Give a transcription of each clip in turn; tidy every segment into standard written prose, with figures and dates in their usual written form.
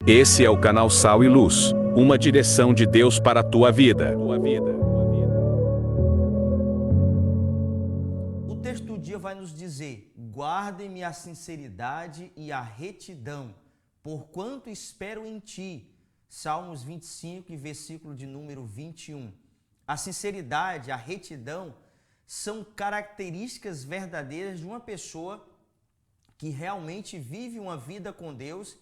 Esse é o canal Sal e Luz, uma direção de Deus para a tua vida. O texto do dia vai nos dizer: guardem-me a sinceridade e a retidão, porquanto espero em ti. Salmos 25, versículo de número 21. A sinceridade, a retidão são características verdadeiras de uma pessoa que realmente vive uma vida com Deus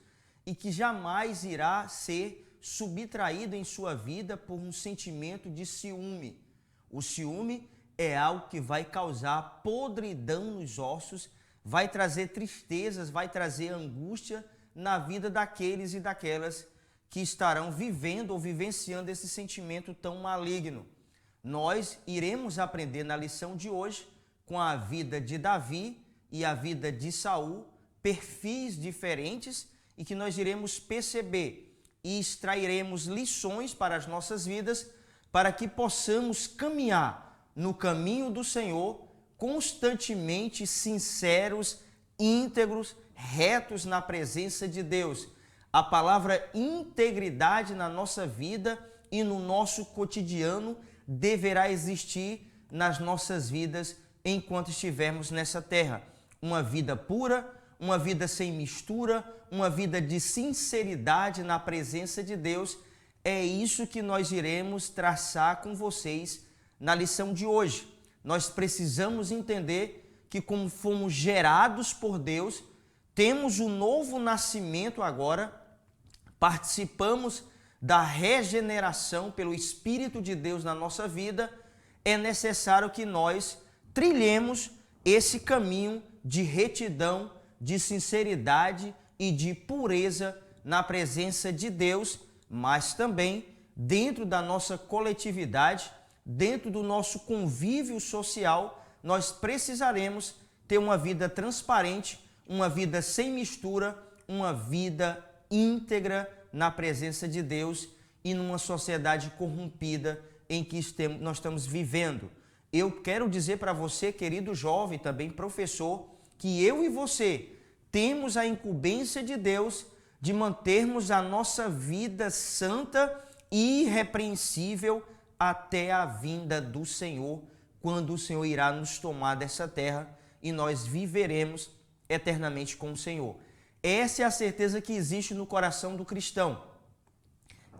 e que jamais irá ser subtraído em sua vida por um sentimento de ciúme. O ciúme é algo que vai causar podridão nos ossos, vai trazer tristezas, vai trazer angústia na vida daqueles e daquelas que estarão vivendo ou vivenciando esse sentimento tão maligno. Nós iremos aprender na lição de hoje, com a vida de Davi e a vida de Saul, perfis diferentes e que nós iremos perceber e extrairemos lições para as nossas vidas para que possamos caminhar no caminho do Senhor constantemente sinceros, íntegros, retos na presença de Deus. A palavra integridade na nossa vida e no nosso cotidiano deverá existir nas nossas vidas enquanto estivermos nessa terra. Uma vida pura, uma vida sem mistura, uma vida de sinceridade na presença de Deus. É isso que nós iremos traçar com vocês na lição de hoje. Nós precisamos entender que, como fomos gerados por Deus, temos um novo nascimento agora, participamos da regeneração pelo Espírito de Deus na nossa vida. É necessário que nós trilhemos esse caminho de retidão, de sinceridade e de pureza na presença de Deus, mas também dentro da nossa coletividade, dentro do nosso convívio social, nós precisaremos ter uma vida transparente, uma vida sem mistura, uma vida íntegra na presença de Deus e numa sociedade corrompida em que nós estamos vivendo. Eu quero dizer para você, querido jovem, também professor, que eu e você temos a incumbência de Deus de mantermos a nossa vida santa e irrepreensível até a vinda do Senhor, quando o Senhor irá nos tomar dessa terra e nós viveremos eternamente com o Senhor. Essa é a certeza que existe no coração do cristão.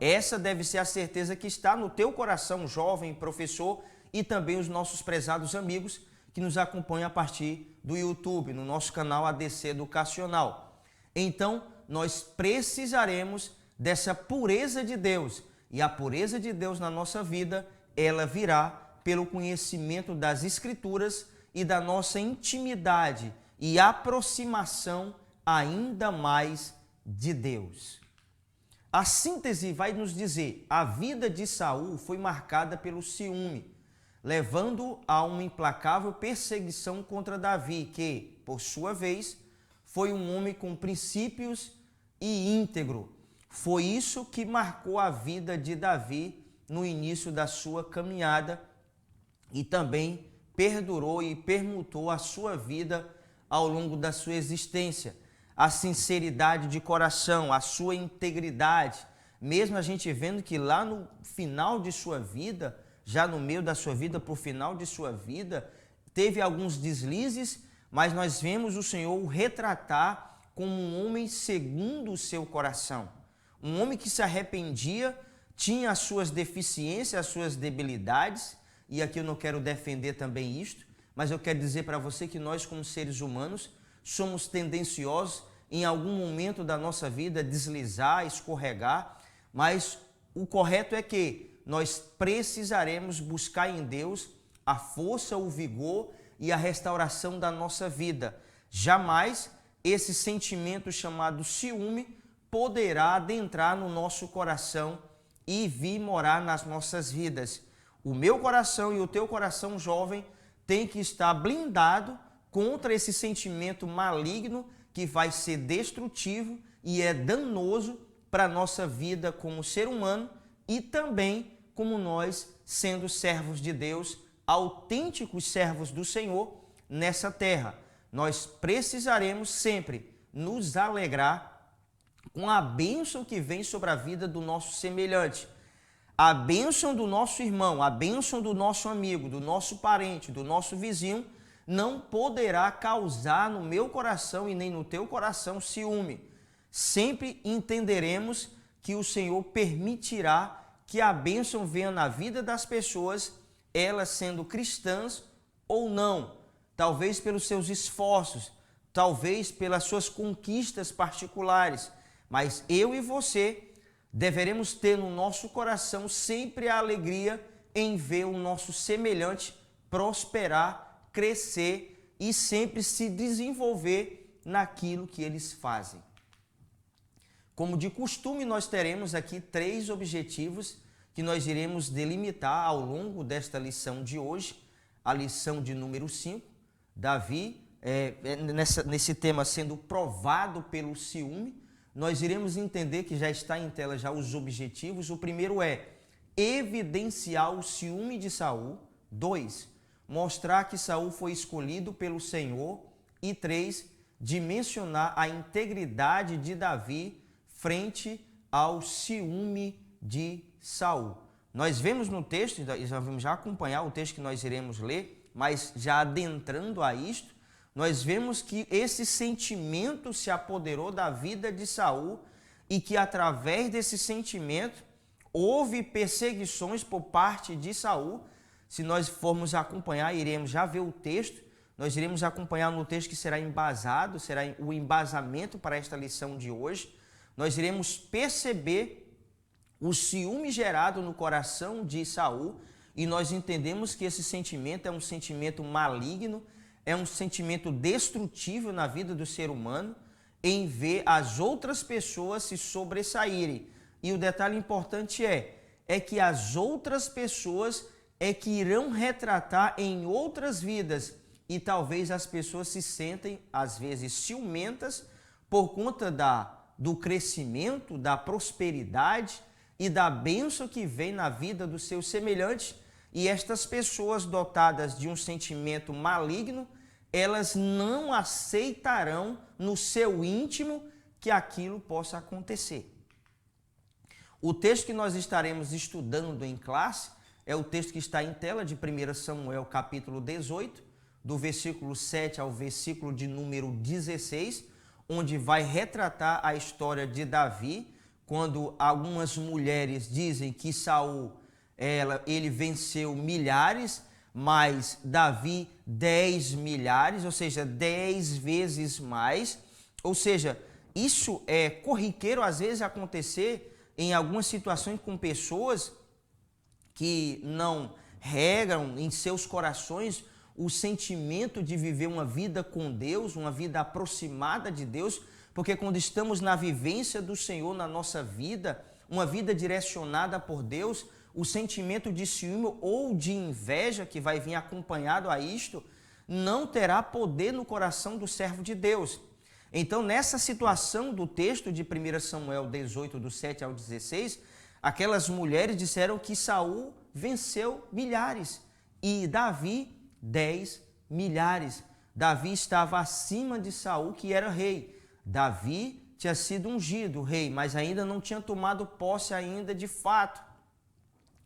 Essa deve ser a certeza que está no teu coração, jovem, professor, e também os nossos prezados amigos que nos acompanham a partir do YouTube, no nosso canal ADC Educacional. Então, nós precisaremos dessa pureza de Deus. E a pureza de Deus na nossa vida, ela virá pelo conhecimento das Escrituras e da nossa intimidade e aproximação ainda mais de Deus. A síntese vai nos dizer: a vida de Saul foi marcada pelo ciúme, levando a uma implacável perseguição contra Davi, que, por sua vez, foi um homem com princípios e íntegro. Foi isso que marcou a vida de Davi no início da sua caminhada e também perdurou e permutou a sua vida ao longo da sua existência. A sinceridade de coração, a sua integridade, mesmo a gente vendo que lá no final de sua vida, já no meio da sua vida, para o final de sua vida, teve alguns deslizes, mas nós vemos o Senhor o retratar como um homem segundo o seu coração. Um homem que se arrependia, tinha as suas deficiências, as suas debilidades, e aqui eu não quero defender também isto, mas eu quero dizer para você que nós, como seres humanos, somos tendenciosos em algum momento da nossa vida deslizar, escorregar, mas o correto é que nós precisaremos buscar em Deus a força, o vigor e a restauração da nossa vida. Jamais esse sentimento chamado ciúme poderá adentrar no nosso coração e vir morar nas nossas vidas. O meu coração e o teu coração, jovem, tem que estar blindado contra esse sentimento maligno que vai ser destrutivo e é danoso para a nossa vida como ser humano e também como nós, sendo servos de Deus, autênticos servos do Senhor nessa terra. Nós precisaremos sempre nos alegrar com a bênção que vem sobre a vida do nosso semelhante. A bênção do nosso irmão, a bênção do nosso amigo, do nosso parente, do nosso vizinho, não poderá causar no meu coração e nem no teu coração ciúme. Sempre entenderemos que o Senhor permitirá que a bênção venha na vida das pessoas, elas sendo cristãs ou não, talvez pelos seus esforços, talvez pelas suas conquistas particulares, mas eu e você deveremos ter no nosso coração sempre a alegria em ver o nosso semelhante prosperar, crescer e sempre se desenvolver naquilo que eles fazem. Como de costume, nós teremos aqui 3 objetivos que nós iremos delimitar ao longo desta lição de hoje, a lição de número 5. Davi, nesse tema sendo provado pelo ciúme, nós iremos entender que já está em tela já os objetivos. O primeiro é evidenciar o ciúme de Saul. 2, mostrar que Saul foi escolhido pelo Senhor. E 3, dimensionar a integridade de Davi frente ao ciúme de Saul. Nós vemos no texto, já vamos já acompanhar o texto que nós iremos ler, mas já adentrando a isto, nós vemos que esse sentimento se apoderou da vida de Saul e que através desse sentimento houve perseguições por parte de Saul. Se nós formos acompanhar, iremos já ver o texto, nós iremos acompanhar no texto que será embasado, será o embasamento para esta lição de hoje. Nós iremos perceber o ciúme gerado no coração de Saul e nós entendemos que esse sentimento é um sentimento maligno, é um sentimento destrutivo na vida do ser humano em ver as outras pessoas se sobressaírem. E o detalhe importante é que as outras pessoas é que irão retratar em outras vidas e talvez as pessoas se sentem às vezes ciumentas por conta do crescimento, da prosperidade e da bênção que vem na vida dos seus semelhantes. E estas pessoas dotadas de um sentimento maligno, elas não aceitarão no seu íntimo que aquilo possa acontecer. O texto que nós estaremos estudando em classe é o texto que está em tela de 1 Samuel capítulo 18, do versículo 7 ao versículo de número 16, onde vai retratar a história de Davi, quando algumas mulheres dizem que Saul ele venceu milhares, mas Davi 10 milhares, ou seja, 10 vezes mais. Ou seja, isso é corriqueiro às vezes acontecer em algumas situações com pessoas que não regam em seus corações o sentimento de viver uma vida com Deus, uma vida aproximada de Deus, porque quando estamos na vivência do Senhor na nossa vida, uma vida direcionada por Deus, o sentimento de ciúme ou de inveja que vai vir acompanhado a isto, não terá poder no coração do servo de Deus. Então, nessa situação do texto de 1 Samuel 18, do 7 ao 16, aquelas mulheres disseram que Saul venceu milhares e Davi 10 milhares. Davi estava acima de Saul, que era rei. Davi tinha sido ungido rei, mas ainda não tinha tomado posse ainda de fato.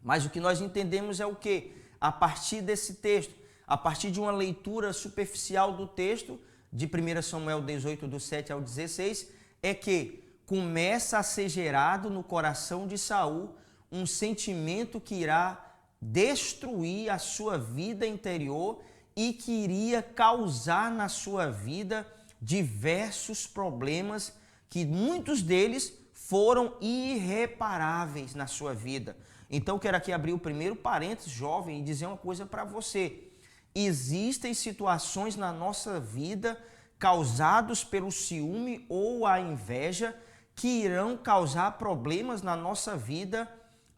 Mas o que nós entendemos é o quê? A partir desse texto, a partir de uma leitura superficial do texto, de 1 Samuel 18, do 7 ao 16, é que começa a ser gerado no coração de Saul um sentimento que irá destruir a sua vida interior e que iria causar na sua vida diversos problemas, que muitos deles foram irreparáveis na sua vida. Então, quero aqui abrir o primeiro parênteses, jovem, e dizer uma coisa para você. Existem situações na nossa vida causadas pelo ciúme ou a inveja que irão causar problemas na nossa vida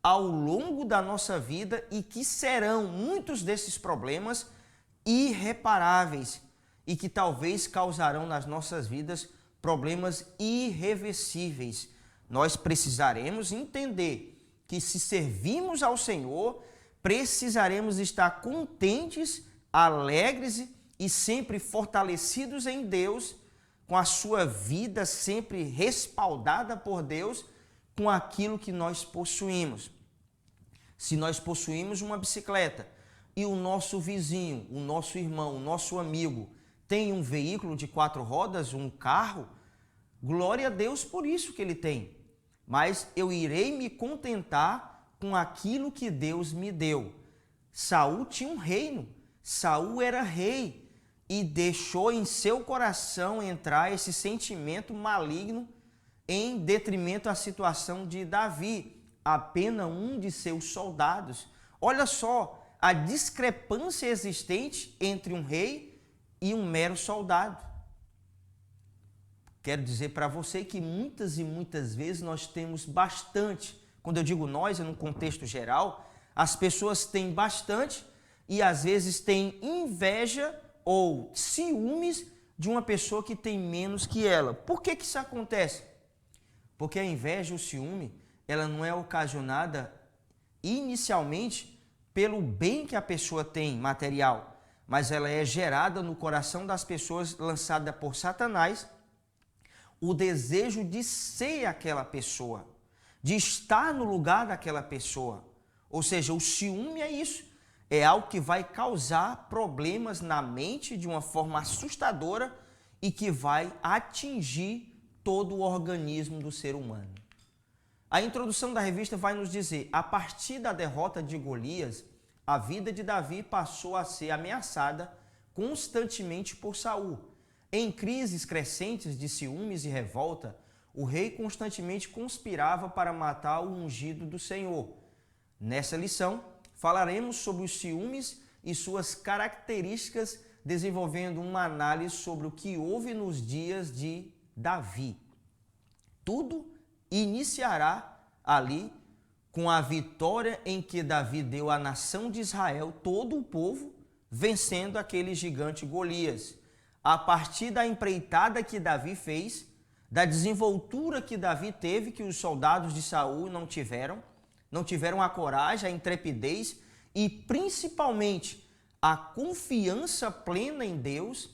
ao longo da nossa vida e que serão muitos desses problemas irreparáveis e que talvez causarão nas nossas vidas problemas irreversíveis. Nós precisaremos entender que se servimos ao Senhor, precisaremos estar contentes, alegres e sempre fortalecidos em Deus, com a sua vida sempre respaldada por Deus com aquilo que nós possuímos. Se nós possuímos uma bicicleta e o nosso vizinho, o nosso irmão, o nosso amigo tem um veículo de 4 rodas, um carro, glória a Deus por isso que ele tem. Mas eu irei me contentar com aquilo que Deus me deu. Saul tinha um reino, Saul era rei e deixou em seu coração entrar esse sentimento maligno em detrimento à situação de Davi, apenas um de seus soldados. Olha só a discrepância existente entre um rei e um mero soldado. Quero dizer para você que muitas e muitas vezes nós temos bastante, quando eu digo nós, é num contexto geral, as pessoas têm bastante e às vezes têm inveja ou ciúmes de uma pessoa que tem menos que ela. Por que isso acontece? Porque a inveja ou o ciúme, ela não é ocasionada inicialmente pelo bem que a pessoa tem material, mas ela é gerada no coração das pessoas, lançada por Satanás, o desejo de ser aquela pessoa, de estar no lugar daquela pessoa. Ou seja, o ciúme é isso, é algo que vai causar problemas na mente de uma forma assustadora e que vai atingir todo o organismo do ser humano. A introdução da revista vai nos dizer, a partir da derrota de Golias, a vida de Davi passou a ser ameaçada constantemente por Saul. Em crises crescentes de ciúmes e revolta, o rei constantemente conspirava para matar o ungido do Senhor. Nessa lição, falaremos sobre os ciúmes e suas características, desenvolvendo uma análise sobre o que houve nos dias de Davi. Tudo iniciará ali com a vitória em que Davi deu à nação de Israel, todo o povo, vencendo aquele gigante Golias. A partir da empreitada que Davi fez, da desenvoltura que Davi teve, que os soldados de Saul não tiveram a coragem, a intrepidez e principalmente a confiança plena em Deus,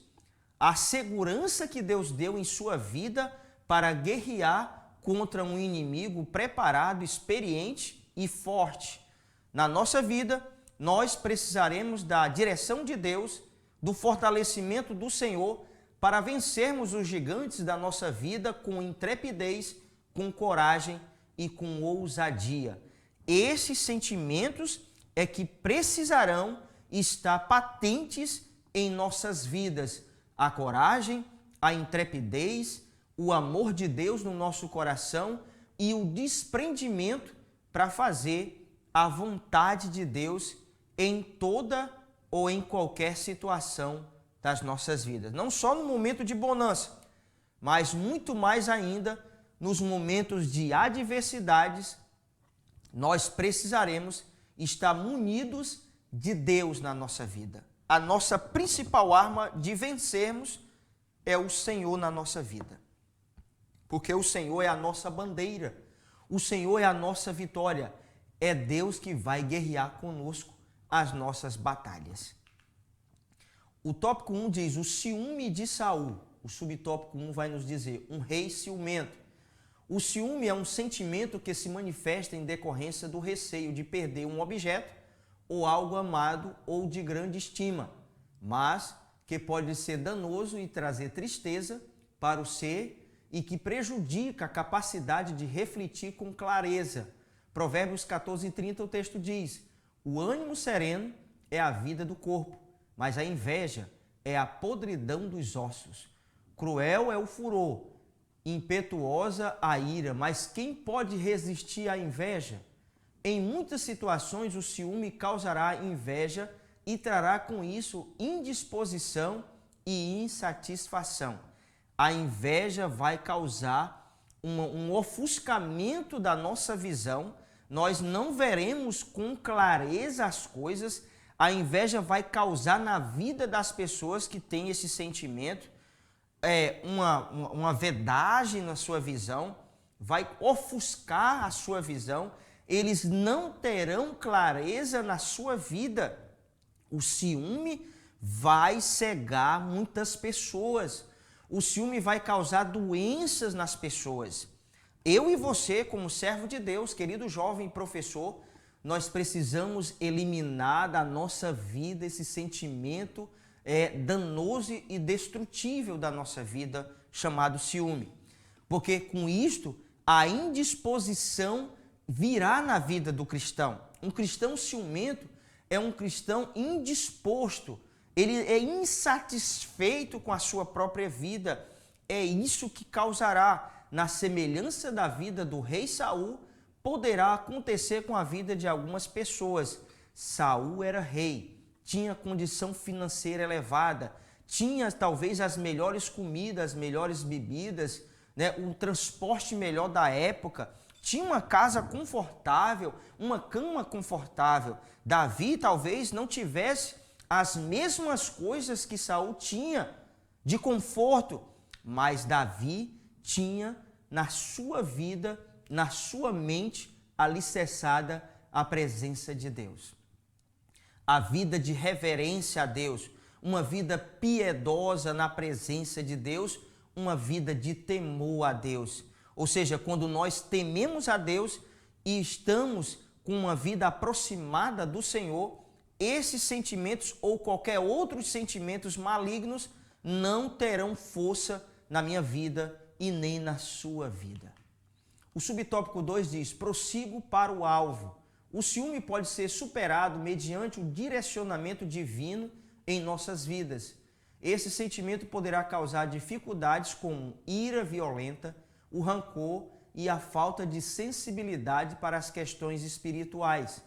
a segurança que Deus deu em sua vida para guerrear contra um inimigo preparado, experiente e forte. Na nossa vida, nós precisaremos da direção de Deus, do fortalecimento do Senhor, para vencermos os gigantes da nossa vida com intrepidez, com coragem e com ousadia. Esses sentimentos é que precisarão estar patentes em nossas vidas. A coragem, a intrepidez, o amor de Deus no nosso coração e o desprendimento para fazer a vontade de Deus em toda ou em qualquer situação das nossas vidas. Não só no momento de bonança, mas muito mais ainda nos momentos de adversidades, nós precisaremos estar munidos de Deus na nossa vida. A nossa principal arma de vencermos é o Senhor na nossa vida. Porque o Senhor é a nossa bandeira, o Senhor é a nossa vitória. É Deus que vai guerrear conosco as nossas batalhas. O tópico 1 diz o ciúme de Saul. O subtópico 1 vai nos dizer um rei ciumento. O ciúme é um sentimento que se manifesta em decorrência do receio de perder um objeto ou algo amado ou de grande estima, mas que pode ser danoso e trazer tristeza para o ser e que prejudica a capacidade de refletir com clareza. Provérbios 14:30 o texto diz: o ânimo sereno é a vida do corpo, mas a inveja é a podridão dos ossos. Cruel é o furor, impetuosa a ira, mas quem pode resistir à inveja? Em muitas situações, o ciúme causará inveja e trará com isso indisposição e insatisfação. A inveja vai causar um ofuscamento da nossa visão, nós não veremos com clareza as coisas, a inveja vai causar na vida das pessoas que têm esse sentimento uma vedagem na sua visão, vai ofuscar a sua visão, eles não terão clareza na sua vida. O ciúme vai cegar muitas pessoas. o ciúme vai causar doenças nas pessoas. Eu e você, como servo de Deus, querido jovem professor, nós precisamos eliminar da nossa vida esse sentimento danoso e destrutível da nossa vida, chamado ciúme. Porque com isto, a indisposição virá na vida do cristão. Um cristão ciumento é um cristão indisposto, ele é insatisfeito com a sua própria vida. É isso que causará, na semelhança da vida do rei Saul, poderá acontecer com a vida de algumas pessoas. Saul era rei, tinha condição financeira elevada, tinha talvez as melhores comidas, as melhores bebidas, o transporte melhor da época, tinha uma casa confortável, uma cama confortável. Davi talvez não tivesse as mesmas coisas que Saul tinha de conforto, mas Davi tinha na sua vida, na sua mente, alicerçada a presença de Deus. A vida de reverência a Deus, uma vida piedosa na presença de Deus, uma vida de temor a Deus. Ou seja, quando nós tememos a Deus e estamos com uma vida aproximada do Senhor, esses sentimentos ou qualquer outros sentimentos malignos não terão força na minha vida e nem na sua vida. O subtópico 2 diz: prossigo para o alvo. O ciúme pode ser superado mediante o direcionamento divino em nossas vidas. Esse sentimento poderá causar dificuldades como ira violenta, o rancor e a falta de sensibilidade para as questões espirituais.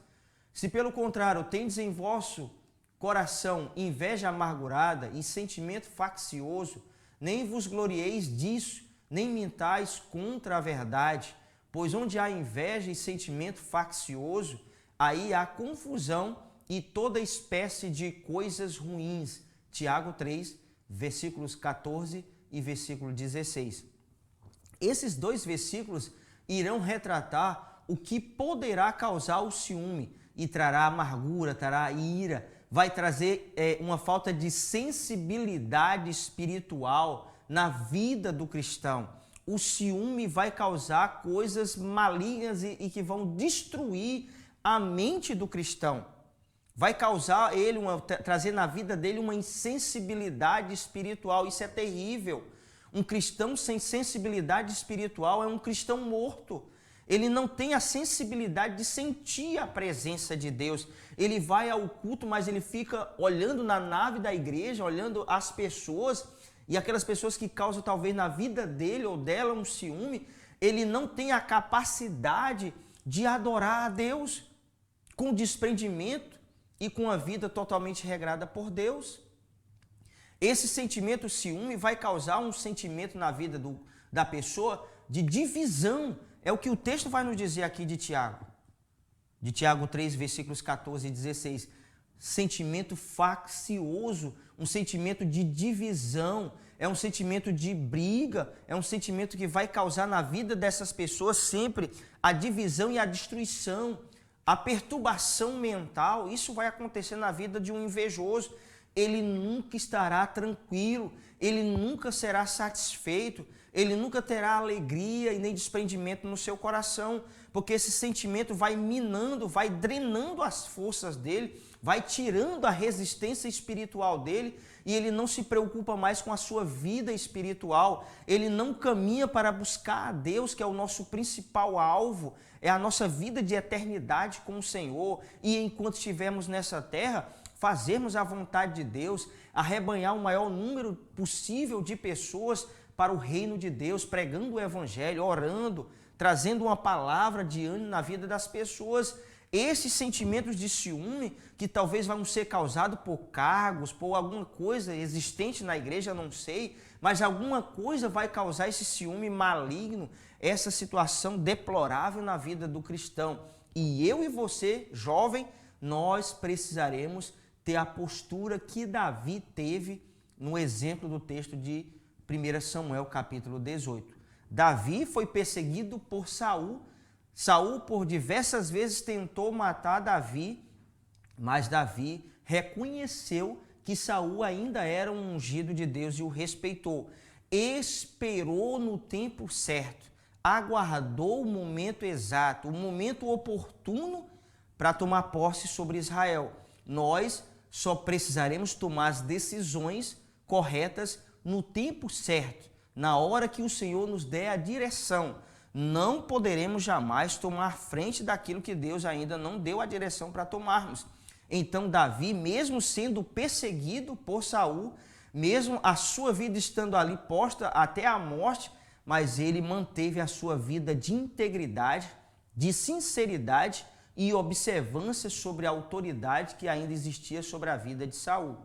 Se pelo contrário tendes em vosso coração inveja amargurada e sentimento faccioso, nem vos glorieis disso, nem mintais contra a verdade, pois onde há inveja e sentimento faccioso, aí há confusão e toda espécie de coisas ruins. Tiago 3, versículos 14 e versículo 16. Esses dois versículos irão retratar o que poderá causar o ciúme e trará amargura, trará ira, vai trazer uma falta de sensibilidade espiritual na vida do cristão. O ciúme vai causar coisas malignas e que vão destruir a mente do cristão. Vai causar trazer na vida dele uma insensibilidade espiritual. Isso é terrível. Um cristão sem sensibilidade espiritual é um cristão morto. Ele não tem a sensibilidade de sentir a presença de Deus. Ele vai ao culto, mas ele fica olhando na nave da igreja, olhando as pessoas, e aquelas pessoas que causam talvez na vida dele ou dela um ciúme, ele não tem a capacidade de adorar a Deus com desprendimento e com a vida totalmente regrada por Deus. Esse sentimento ciúme vai causar um sentimento na vida da pessoa de divisão. É o que o texto vai nos dizer aqui de Tiago. De Tiago 3, versículos 14 e 16. Sentimento faccioso, um sentimento de divisão, é um sentimento de briga, é um sentimento que vai causar na vida dessas pessoas sempre a divisão e a destruição, a perturbação mental. Isso vai acontecer na vida de um invejoso. Ele nunca estará tranquilo, ele nunca será satisfeito, ele nunca terá alegria e nem desprendimento no seu coração, porque esse sentimento vai minando, vai drenando as forças dele, vai tirando a resistência espiritual dele, e ele não se preocupa mais com a sua vida espiritual, ele não caminha para buscar a Deus, que é o nosso principal alvo, é a nossa vida de eternidade com o Senhor, e enquanto estivermos nessa terra, fazermos a vontade de Deus, arrebanhar o maior número possível de pessoas para o reino de Deus, pregando o evangelho, orando, trazendo uma palavra de ânimo na vida das pessoas. Esses sentimentos de ciúme, que talvez vão ser causados por cargos, por alguma coisa existente na igreja, não sei, mas alguma coisa vai causar esse ciúme maligno, essa situação deplorável na vida do cristão. E eu e você, jovem, nós precisaremos ter a postura que Davi teve no exemplo do texto de 1 Samuel, capítulo 18. Davi foi perseguido por Saul. Saul, por diversas vezes, tentou matar Davi, mas Davi reconheceu que Saul ainda era um ungido de Deus e o respeitou. esperou no tempo certo, aguardou o momento exato, o momento oportuno para tomar posse sobre Israel. Nós só precisaremos tomar as decisões corretas no tempo certo, na hora que o Senhor nos der a direção. Não poderemos jamais tomar frente daquilo que Deus ainda não deu a direção para tomarmos. Então Davi, mesmo sendo perseguido por Saul, mesmo a sua vida estando ali posta até a morte, mas ele manteve a sua vida de integridade, de sinceridade e observância sobre a autoridade que ainda existia sobre a vida de Saul.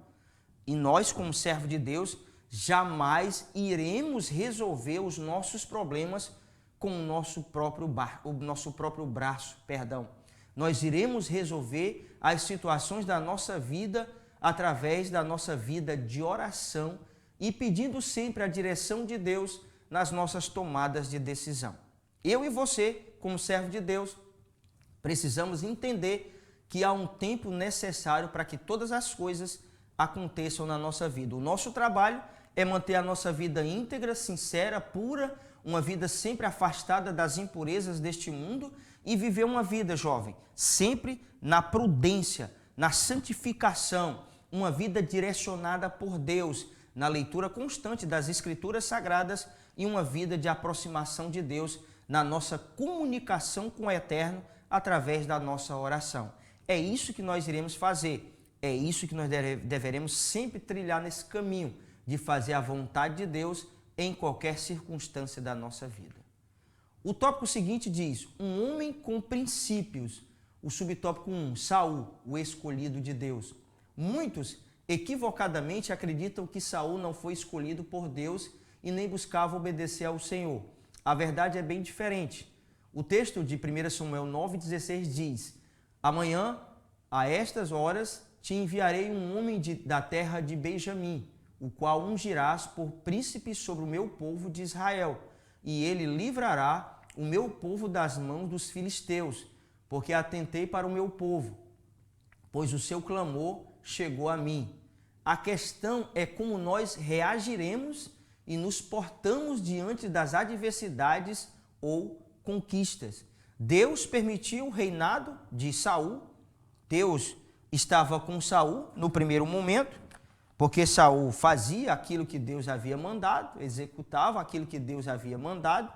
E nós, como servo de Deus, jamais iremos resolver os nossos problemas com o nosso próprio braço. Nós iremos resolver as situações da nossa vida através da nossa vida de oração e pedindo sempre a direção de Deus nas nossas tomadas de decisão. Eu e você, como servo de Deus, precisamos entender que há um tempo necessário para que todas as coisas aconteçam na nossa vida. O nosso trabalho é manter a nossa vida íntegra, sincera, pura, uma vida sempre afastada das impurezas deste mundo e viver uma vida, jovem, sempre na prudência, na santificação, uma vida direcionada por Deus, na leitura constante das Escrituras Sagradas e uma vida de aproximação de Deus na nossa comunicação com o Eterno através da nossa oração. É isso que nós iremos fazer, é isso que nós deveremos sempre trilhar nesse caminho de fazer a vontade de Deus em qualquer circunstância da nossa vida. O tópico seguinte diz, um homem com princípios. O subtópico 1, Saul, o escolhido de Deus. Muitos equivocadamente acreditam que Saul não foi escolhido por Deus e nem buscava obedecer ao Senhor. A verdade é bem diferente. O texto de 1 Samuel 9,16 diz, amanhã, a estas horas, te enviarei um homem da terra de Benjamim, o qual ungirás por príncipe sobre o meu povo de Israel, e ele livrará o meu povo das mãos dos filisteus, porque atentei para o meu povo, pois o seu clamor chegou a mim. A questão é como nós reagiremos e nos portamos diante das adversidades ou conquistas. Deus permitiu o reinado de Saul. Deus estava com Saul no primeiro momento, porque Saul fazia aquilo que Deus havia mandado, executava aquilo que Deus havia mandado.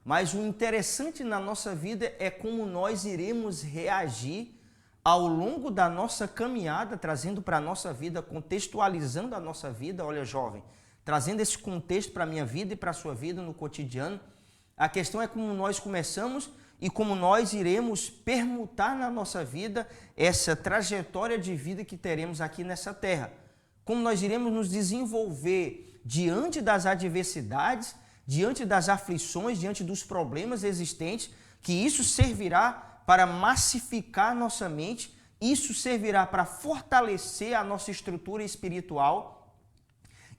Mas o interessante na nossa vida é como nós iremos reagir ao longo da nossa caminhada, trazendo para a nossa vida, contextualizando a nossa vida. Olha, jovem, trazendo esse contexto para a minha vida e para a sua vida no cotidiano. A questão é como nós começamos e como nós iremos permutar na nossa vida essa trajetória de vida que teremos aqui nessa terra. Como nós iremos nos desenvolver diante das adversidades, diante das aflições, diante dos problemas existentes, que isso servirá para massificar nossa mente, isso servirá para fortalecer a nossa estrutura espiritual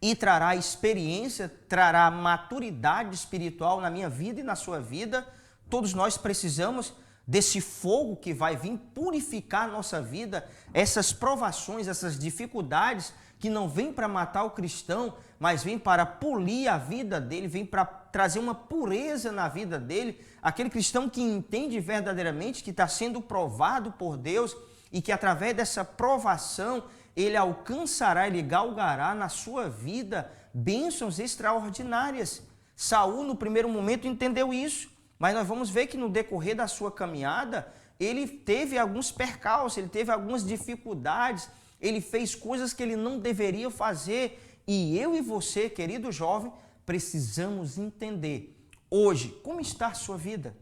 e trará experiência, trará maturidade espiritual na minha vida e na sua vida. Todos nós precisamos desse fogo que vai vir purificar a nossa vida, essas provações, essas dificuldades que não vêm para matar o cristão, mas vêm para polir a vida dele, vêm para trazer uma pureza na vida dele, aquele cristão que entende verdadeiramente que está sendo provado por Deus e que através dessa provação ele alcançará, ele galgará na sua vida bênçãos extraordinárias. Saul no primeiro momento entendeu isso, mas nós vamos ver que no decorrer da sua caminhada ele teve alguns percalços, ele teve algumas dificuldades, ele fez coisas que ele não deveria fazer. E eu e você, querido jovem, precisamos entender hoje como está a sua vida.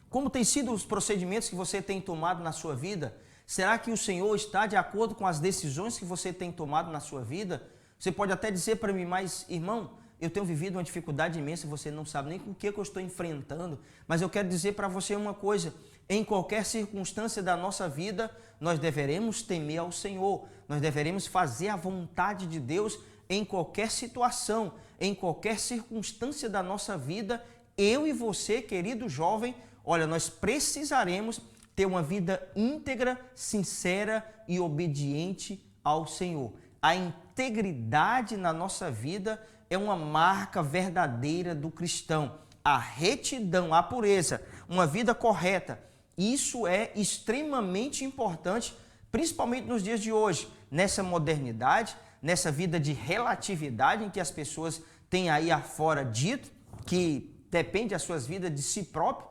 Como têm sido os procedimentos que você tem tomado na sua vida? Será que o Senhor está de acordo com as decisões que você tem tomado na sua vida? Você pode até dizer para mim, mas irmão, eu tenho vivido uma dificuldade imensa, você não sabe nem com o que eu estou enfrentando. Mas eu quero dizer para você uma coisa, em qualquer circunstância da nossa vida, nós deveremos temer ao Senhor, nós deveremos fazer a vontade de Deus em qualquer situação, em qualquer circunstância da nossa vida. Eu e você, querido jovem, olha, nós precisaremos ter uma vida íntegra, sincera e obediente ao Senhor. A integridade na nossa vida é uma marca verdadeira do cristão. A retidão, a pureza, uma vida correta. Isso é extremamente importante, principalmente nos dias de hoje, nessa modernidade, nessa vida de relatividade em que as pessoas têm aí afora dito que depende das suas vidas de si próprio.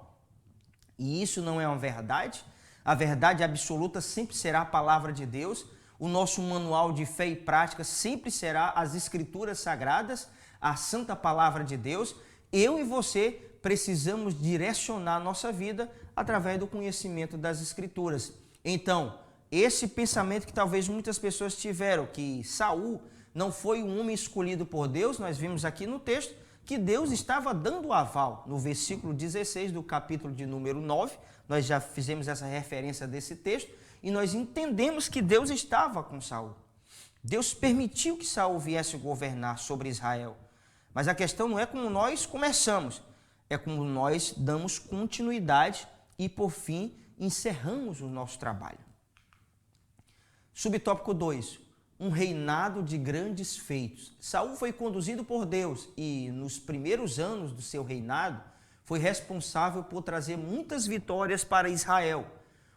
E isso não é uma verdade. A verdade absoluta sempre será a palavra de Deus. O nosso manual de fé e prática sempre será as Escrituras Sagradas, a santa palavra de Deus. Eu e você precisamos direcionar a nossa vida através do conhecimento das Escrituras. Então, esse pensamento que talvez muitas pessoas tiveram, que Saul não foi um homem escolhido por Deus, nós vimos aqui no texto que Deus estava dando o aval. No versículo 16 do capítulo de número 9, nós já fizemos essa referência desse texto, e nós entendemos que Deus estava com Saul. Deus permitiu que Saul viesse governar sobre Israel. Mas a questão não é como nós começamos, é como nós damos continuidade e, por fim, encerramos o nosso trabalho. Subtópico 2. Um reinado de grandes feitos. Saul foi conduzido por Deus e, nos primeiros anos do seu reinado, foi responsável por trazer muitas vitórias para Israel.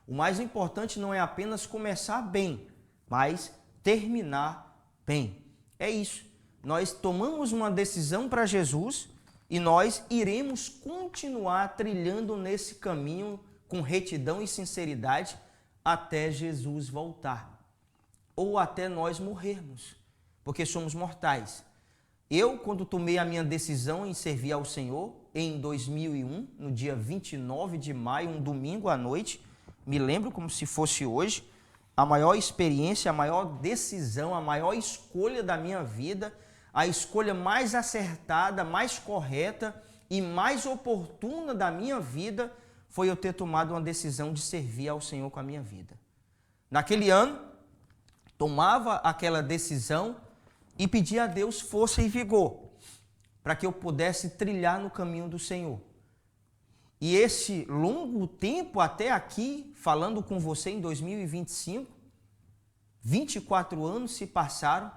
O mais importante não é apenas começar bem, mas terminar bem. É isso. Nós tomamos uma decisão para Jesus e nós iremos continuar trilhando nesse caminho com retidão e sinceridade até Jesus voltar. Ou até nós morrermos, porque somos mortais. Eu, quando tomei a minha decisão em servir ao Senhor, em 2001, no dia 29 de maio, um domingo à noite, me lembro como se fosse hoje, a maior experiência, a maior decisão, a maior escolha da minha vida, a escolha mais acertada, mais correta e mais oportuna da minha vida, foi eu ter tomado uma decisão de servir ao Senhor com a minha vida. Naquele ano, tomava aquela decisão e pedia a Deus força e vigor para que eu pudesse trilhar no caminho do Senhor. E esse longo tempo até aqui, falando com você em 2025, 24 anos se passaram,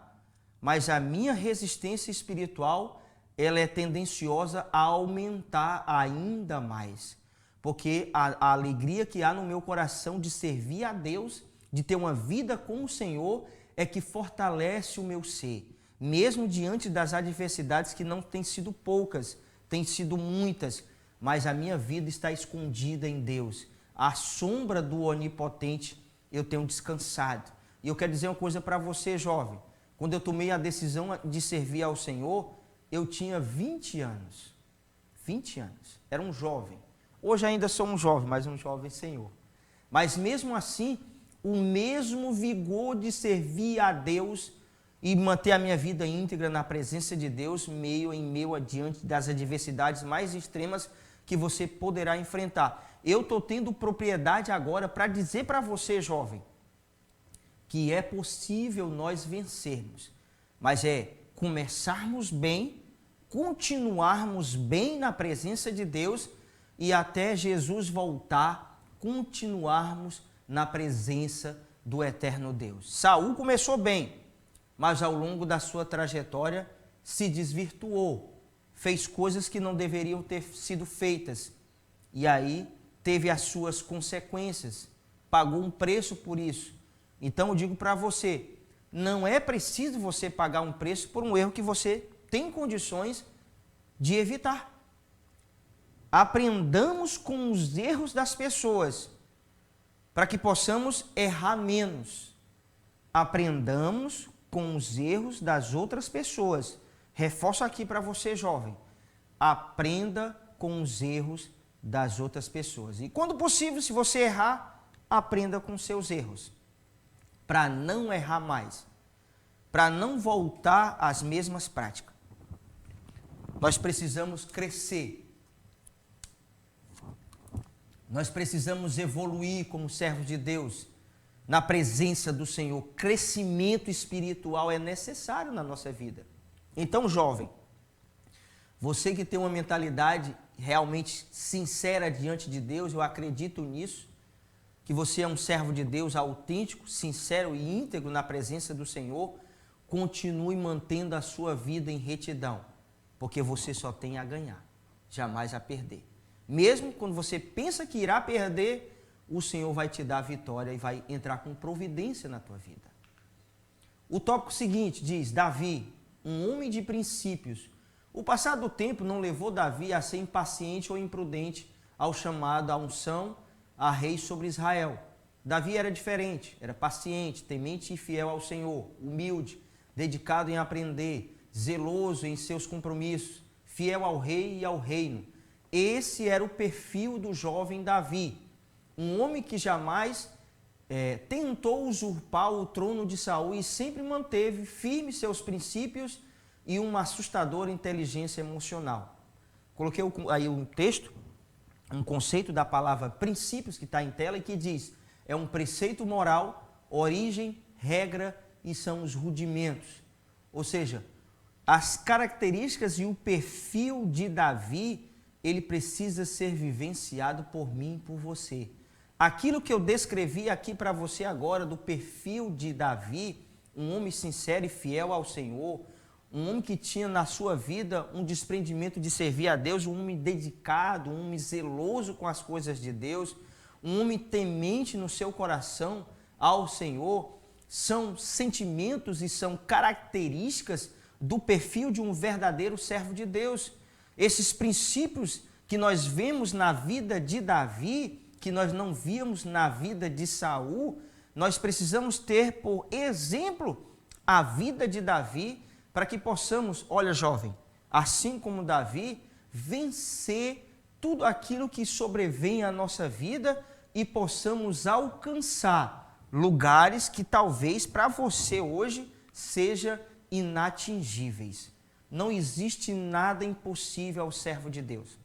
mas a minha resistência espiritual, ela é tendenciosa a aumentar ainda mais, porque a alegria que há no meu coração de servir a Deus, de ter uma vida com o Senhor, é que fortalece o meu ser, mesmo diante das adversidades que não têm sido poucas, têm sido muitas, mas a minha vida está escondida em Deus. À sombra do Onipotente eu tenho descansado. E eu quero dizer uma coisa para você, jovem. Quando eu tomei a decisão de servir ao Senhor, eu tinha 20 anos. 20 anos. Era um jovem. Hoje ainda sou um jovem, mas um jovem Senhor. Mas mesmo assim, o mesmo vigor de servir a Deus e manter a minha vida íntegra na presença de Deus, meio adiante das adversidades mais extremas que você poderá enfrentar. Eu estou tendo propriedade agora para dizer para você, jovem, que é possível nós vencermos, mas é começarmos bem, continuarmos bem na presença de Deus e até Jesus voltar, continuarmos na presença do eterno Deus. Saul começou bem, mas ao longo da sua trajetória se desvirtuou, fez coisas que não deveriam ter sido feitas e aí teve as suas consequências, pagou um preço por isso. Então eu digo para você, não é preciso você pagar um preço por um erro que você tem condições de evitar. Aprendamos com os erros das pessoas, para que possamos errar menos. Aprendamos com os erros das outras pessoas. Reforço aqui para você, jovem. Aprenda com os erros das outras pessoas. E quando possível, se você errar, aprenda com seus erros. Para não errar mais. Para não voltar às mesmas práticas. Nós precisamos crescer. Nós precisamos evoluir como servos de Deus na presença do Senhor. Crescimento espiritual é necessário na nossa vida. Então, jovem, você que tem uma mentalidade realmente sincera diante de Deus, eu acredito nisso, que você é um servo de Deus autêntico, sincero e íntegro na presença do Senhor, continue mantendo a sua vida em retidão, porque você só tem a ganhar, jamais a perder. Mesmo quando você pensa que irá perder, o Senhor vai te dar a vitória e vai entrar com providência na tua vida. O tópico seguinte diz, Davi, um homem de princípios. O passar do tempo não levou Davi a ser impaciente ou imprudente ao chamado à unção a rei sobre Israel. Davi era diferente, era paciente, temente e fiel ao Senhor, humilde, dedicado em aprender, zeloso em seus compromissos, fiel ao rei e ao reino. Esse era o perfil do jovem Davi, um homem que jamais tentou usurpar o trono de Saul e sempre manteve firmes seus princípios e uma assustadora inteligência emocional. Coloquei aí um texto, um conceito da palavra princípios que está em tela e que diz, é um preceito moral, origem, regra e são os rudimentos. Ou seja, as características e o perfil de Davi, ele precisa ser vivenciado por mim e por você. Aquilo que eu descrevi aqui para você agora do perfil de Davi, um homem sincero e fiel ao Senhor, um homem que tinha na sua vida um desprendimento de servir a Deus, um homem dedicado, um homem zeloso com as coisas de Deus, um homem temente no seu coração ao Senhor, são sentimentos e são características do perfil de um verdadeiro servo de Deus. Esses princípios que nós vemos na vida de Davi, que nós não víamos na vida de Saul, nós precisamos ter por exemplo a vida de Davi para que possamos, olha jovem, assim como Davi, vencer tudo aquilo que sobrevém à nossa vida e possamos alcançar lugares que talvez para você hoje seja inatingíveis. Não existe nada impossível ao servo de Deus.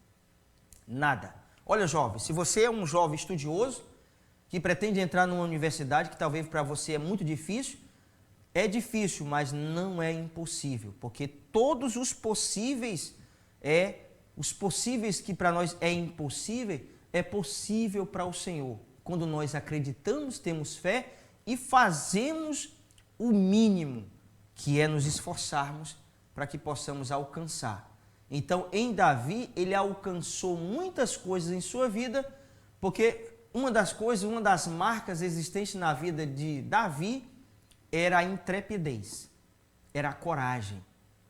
Nada. Olha, jovem, se você é um jovem estudioso que pretende entrar numa universidade que talvez para você é muito difícil, é difícil, mas não é impossível, porque todos os possíveis que para nós é impossível, é possível para o Senhor. Quando nós acreditamos, temos fé e fazemos o mínimo, que é nos esforçarmos para que possamos alcançar. Então, em Davi, ele alcançou muitas coisas em sua vida, porque uma das marcas existentes na vida de Davi era a intrepidez, era a coragem,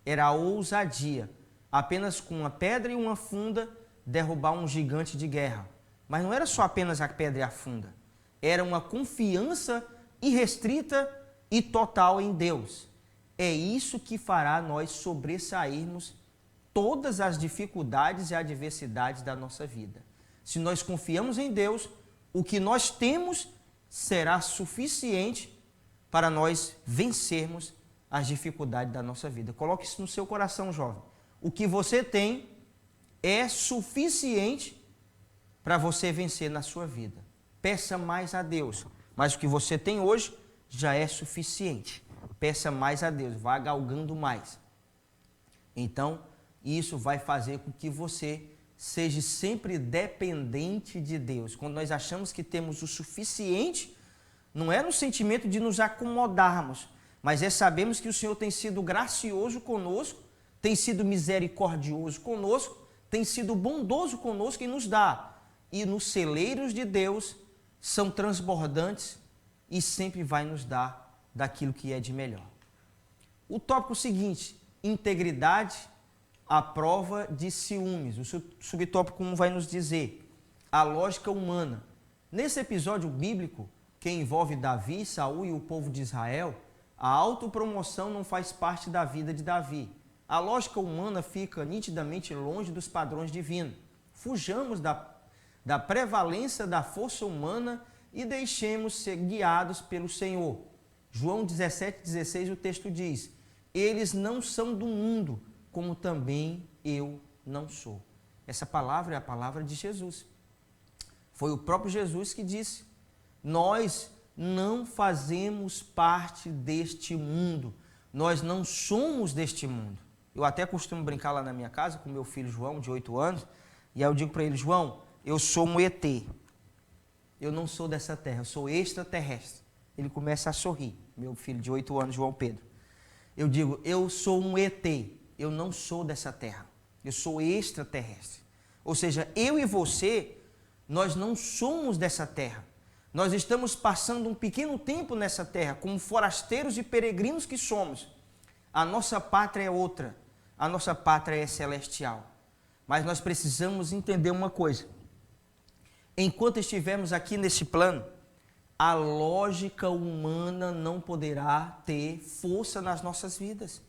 era a ousadia. Apenas com uma pedra e uma funda derrubar um gigante de guerra. Mas não era só apenas a pedra e a funda, era uma confiança irrestrita e total em Deus. É isso que fará nós sobressairmos todas as dificuldades e adversidades da nossa vida. Se nós confiamos em Deus, o que nós temos será suficiente para nós vencermos as dificuldades da nossa vida. Coloque isso no seu coração, jovem. O que você tem é suficiente para você vencer na sua vida. Peça mais a Deus, mas o que você tem hoje já é suficiente. Peça mais a Deus, vá galgando mais. Então, isso vai fazer com que você seja sempre dependente de Deus. Quando nós achamos que temos o suficiente, não é no sentimento de nos acomodarmos, mas é sabermos que o Senhor tem sido gracioso conosco, tem sido misericordioso conosco, tem sido bondoso conosco e nos dá. E nos celeiros de Deus são transbordantes e sempre vai nos dar daquilo que é de melhor. O tópico seguinte, integridade à prova de ciúmes. O subtópico 1 vai nos dizer a lógica humana. Nesse episódio bíblico, que envolve Davi, Saul e o povo de Israel, a autopromoção não faz parte da vida de Davi. A lógica humana fica nitidamente longe dos padrões divinos. Fujamos da prevalência da força humana e deixemos ser guiados pelo Senhor. João 17,16 o texto diz, eles não são do mundo, como também eu não sou. Essa palavra é a palavra de Jesus. Foi o próprio Jesus que disse, nós não fazemos parte deste mundo, nós não somos deste mundo. Eu até costumo brincar lá na minha casa com meu filho João, de 8 anos, e aí eu digo para ele, João, eu sou um ET, eu não sou dessa terra, eu sou extraterrestre. Ele começa a sorrir, meu filho de 8 anos, João Pedro. Eu digo, eu sou um ET, eu não sou dessa terra, eu sou extraterrestre. Ou seja, eu e você, nós não somos dessa terra. Nós estamos passando um pequeno tempo nessa terra, como forasteiros e peregrinos que somos. A nossa pátria é outra, a nossa pátria é celestial. Mas nós precisamos entender uma coisa. Enquanto estivermos aqui nesse plano, a lógica humana não poderá ter força nas nossas vidas.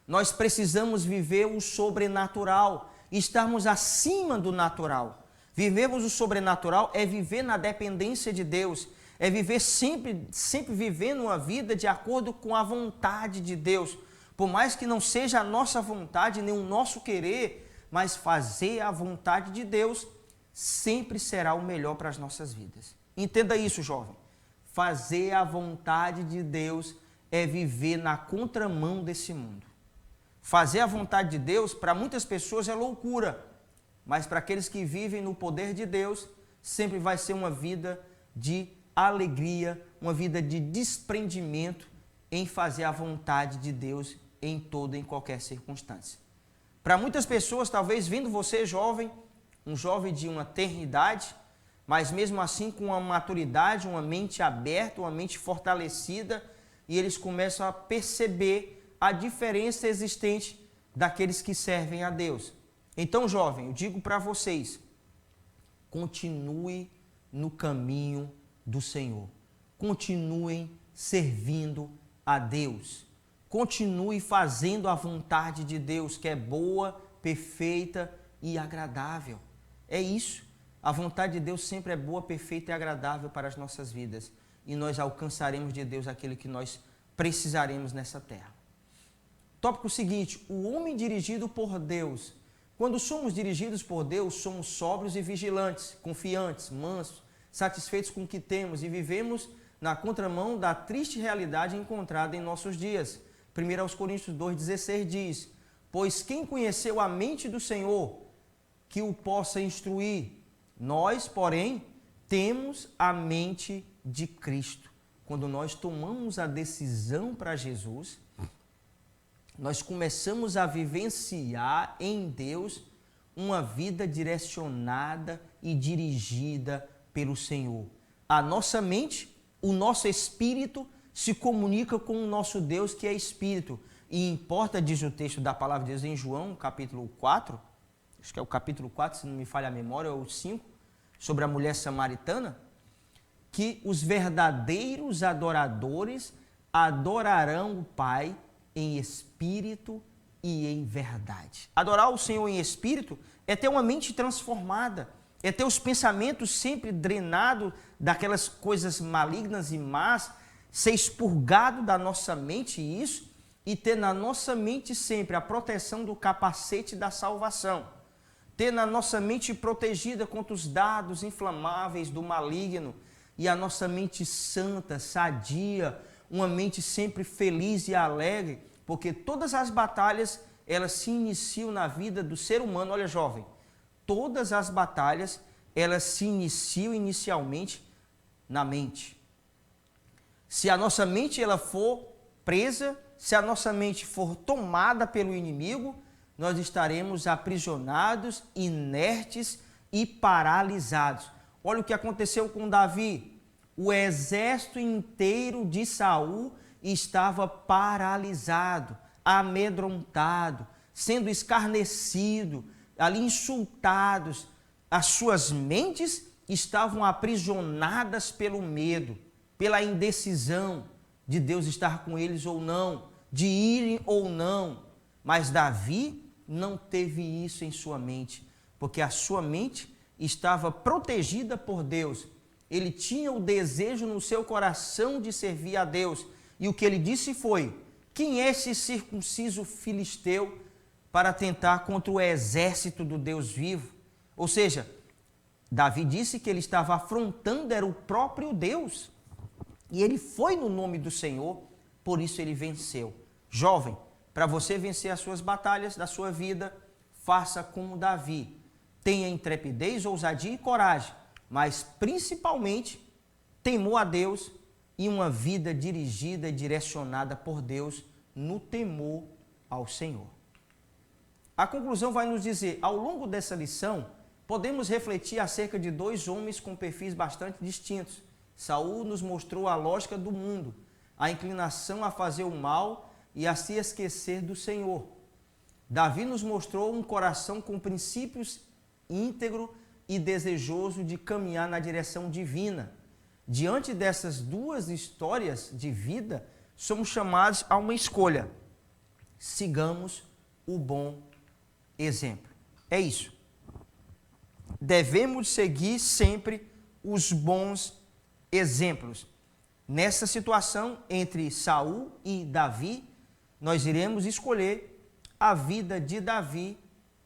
Nós precisamos viver o sobrenatural, estarmos acima do natural. Vivermos o sobrenatural é viver na dependência de Deus, é viver sempre vivendo uma vida de acordo com a vontade de Deus. Por mais que não seja a nossa vontade, nem o nosso querer, mas fazer a vontade de Deus sempre será o melhor para as nossas vidas. Entenda isso, jovem. Fazer a vontade de Deus é viver na contramão desse mundo. Fazer a vontade de Deus, para muitas pessoas, é loucura. Mas para aqueles que vivem no poder de Deus, sempre vai ser uma vida de alegria, uma vida de desprendimento em fazer a vontade de Deus em toda e em qualquer circunstância. Para muitas pessoas, talvez vendo você jovem, um jovem de uma tenra idade, mas mesmo assim com uma maturidade, uma mente aberta, uma mente fortalecida, e eles começam a perceber a diferença existente daqueles que servem a Deus. Então, jovem, eu digo para vocês, continue no caminho do Senhor. Continuem servindo a Deus. Continue fazendo a vontade de Deus, que é boa, perfeita e agradável. É isso. A vontade de Deus sempre é boa, perfeita e agradável para as nossas vidas. E nós alcançaremos de Deus aquilo que nós precisaremos nessa terra. Tópico seguinte, o homem dirigido por Deus. Quando somos dirigidos por Deus, somos sóbrios e vigilantes, confiantes, mansos, satisfeitos com o que temos e vivemos na contramão da triste realidade encontrada em nossos dias. 1 Coríntios 2,16 diz, pois quem conheceu a mente do Senhor, que o possa instruir? Nós, porém, temos a mente de Cristo. Quando nós tomamos a decisão para Jesus, nós começamos a vivenciar em Deus uma vida direcionada e dirigida pelo Senhor. A nossa mente, o nosso espírito se comunica com o nosso Deus que é espírito. E importa, diz o texto da palavra de Deus em João, capítulo 4, acho que é o capítulo 4, se não me falha a memória, ou o 5, sobre a mulher samaritana, que os verdadeiros adoradores adorarão o Pai em espírito e em verdade. Adorar o Senhor em espírito é ter uma mente transformada, é ter os pensamentos sempre drenados daquelas coisas malignas e más, ser expurgado da nossa mente isso e ter na nossa mente sempre a proteção do capacete da salvação. Ter na nossa mente protegida contra os dardos inflamáveis do maligno e a nossa mente santa, sadia, uma mente sempre feliz e alegre, porque todas as batalhas, elas se iniciam na vida do ser humano. Olha, jovem, todas as batalhas, elas se iniciam inicialmente na mente. Se a nossa mente ela for presa, se a nossa mente for tomada pelo inimigo, nós estaremos aprisionados, inertes e paralisados. Olha o que aconteceu com Davi. O exército inteiro de Saul estava paralisado, amedrontado, sendo escarnecido, ali insultados. As suas mentes estavam aprisionadas pelo medo, pela indecisão de Deus estar com eles ou não, de irem ou não. Mas Davi não teve isso em sua mente, porque a sua mente estava protegida por Deus. Ele tinha o desejo no seu coração de servir a Deus. E o que ele disse foi, quem é esse circunciso filisteu para tentar contra o exército do Deus vivo? Ou seja, Davi disse que ele estava afrontando, era o próprio Deus. E ele foi no nome do Senhor, por isso ele venceu. Jovem, para você vencer as suas batalhas da sua vida, faça como Davi. Tenha intrepidez, ousadia e coragem, mas principalmente temor a Deus e uma vida dirigida e direcionada por Deus no temor ao Senhor. A conclusão vai nos dizer, ao longo dessa lição, podemos refletir acerca de dois homens com perfis bastante distintos. Saul nos mostrou a lógica do mundo, a inclinação a fazer o mal e a se esquecer do Senhor. Davi nos mostrou um coração com princípios íntegro e desejoso de caminhar na direção divina. Diante dessas duas histórias de vida, somos chamados a uma escolha. Sigamos o bom exemplo. É isso. Devemos seguir sempre os bons exemplos. Nessa situação entre Saul e Davi, nós iremos escolher a vida de Davi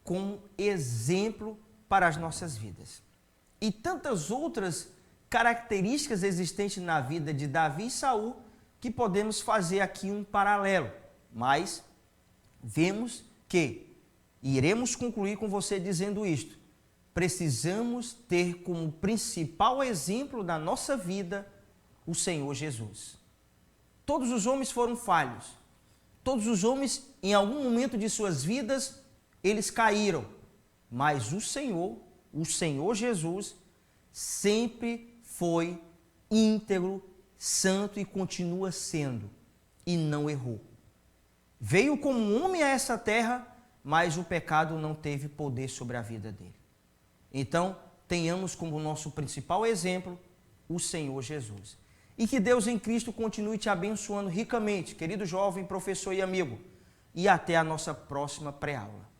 como exemplo para as nossas vidas. E tantas outras características existentes na vida de Davi e Saul que podemos fazer aqui um paralelo. Mas vemos que, e iremos concluir com você dizendo isto, precisamos ter como principal exemplo da nossa vida o Senhor Jesus. Todos os homens foram falhos. Todos os homens, em algum momento de suas vidas, eles caíram. Mas o Senhor Jesus, sempre foi íntegro, santo e continua sendo, e não errou. Veio como um homem a essa terra, mas o pecado não teve poder sobre a vida dele. Então, tenhamos como nosso principal exemplo o Senhor Jesus. E que Deus em Cristo continue te abençoando ricamente, querido jovem, professor e amigo. E até a nossa próxima pré-aula.